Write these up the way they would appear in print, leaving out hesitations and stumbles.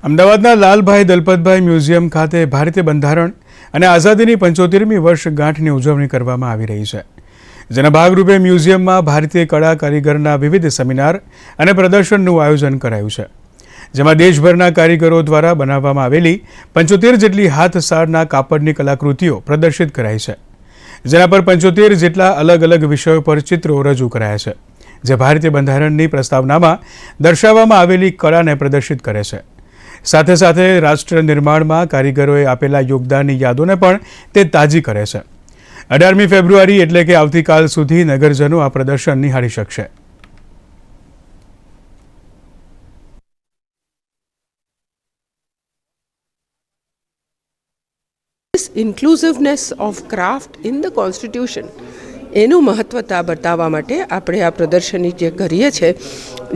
અમદાવાદના લાલભાઈ દલપતભાઈ મ્યુઝિયમ ખાતે ભારતીય બંધારણ અને આઝાદીની 75મી વર્ષગાંઠની ઉજવણી કરવામાં આવી રહી છે, જેના ભાગરૂપે મ્યુઝિયમમાં ભારતીય કળા કારીગરના વિવિધ સેમિનાર અને પ્રદર્શનનું આયોજન કરાયું છે, જેમાં દેશભરના કારીગરો દ્વારા બનાવવામાં આવેલી 75 જેટલી હાથસાળના કાપડની કલાકૃતિઓ પ્રદર્શિત કરાઈ છે, જેના પર 75 જેટલા અલગ અલગ વિષયો પર ચિત્રો રજૂ કરાયા છે, જે ભારતીય બંધારણની પ્રસ્તાવનામાં દર્શાવવામાં આવેલી કળાને પ્રદર્શિત કરે છે. સાથે સાથે રાષ્ટ્ર નિર્માણમાં કારીગરોએ આપેલા યોગદાનની યાદોને પણ તે તાજી કરે છે. 18મી ફેબ્રુઆરી એટલે કે આવતીકાલ સુધી નગરજનો આ પ્રદર્શન નિહાળી શકશે. Inclusiveness of craft in the constitution એનું મહત્વતા બતાવવા માટે આપણે આ પ્રદર્શની જે કરીએ છીએ,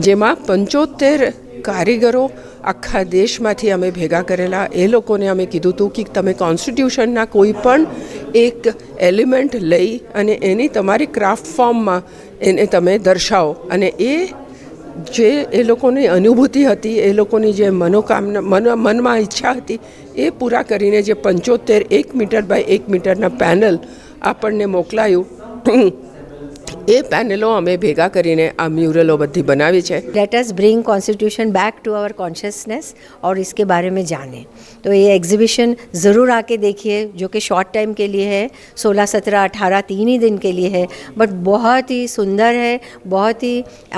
જેમાં 75 કારીગરો આખા દેશમાંથી અમે ભેગા કરેલા. એ લોકોને અમે કીધું હતું કે તમે કોન્સ્ટિટ્યુશનના કોઈ પણ એક એલિમેન્ટ લઈ અને એની તમારી ક્રાફ્ટ ફોર્મમાં એને તમે દર્શાવો, અને એ લોકોની અનુભૂતિ હતી, એ લોકોની જે મનોકામના મનમાં ઈચ્છા હતી, એ પૂરા કરીને જે 75 1 મીટર બાય 1 મીટરના પેનલ આપણને મોકલાયું, એ પેનલો અમે ભેગા કરીને આ म्यूरलो बद्धी बनावी है. Let us bring constitution back to our consciousness और इसके बारे में जानें. तो ये एग्जीबिशन ज़रूर आके देखिए, जो कि शॉर्ट टाइम के लिए है, 16, 17, 18 3 ही दिन के लिए है, बट बहुत ही सुंदर है. बहुत ही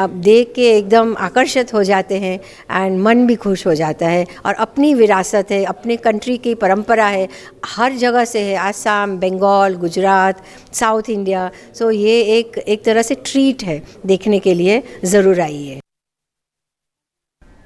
आप देख के एकदम आकर्षित हो जाते हैं एंड मन भी खुश हो जाता है. और अपनी विरासत है, अपने कंट्री की परंपरा है, हर जगह से है, आसाम, बंगाल, गुजरात, साउथ इंडिया. सो ये एक तरह से ट्रीट है, देखने के लिए ज़रूर आइए.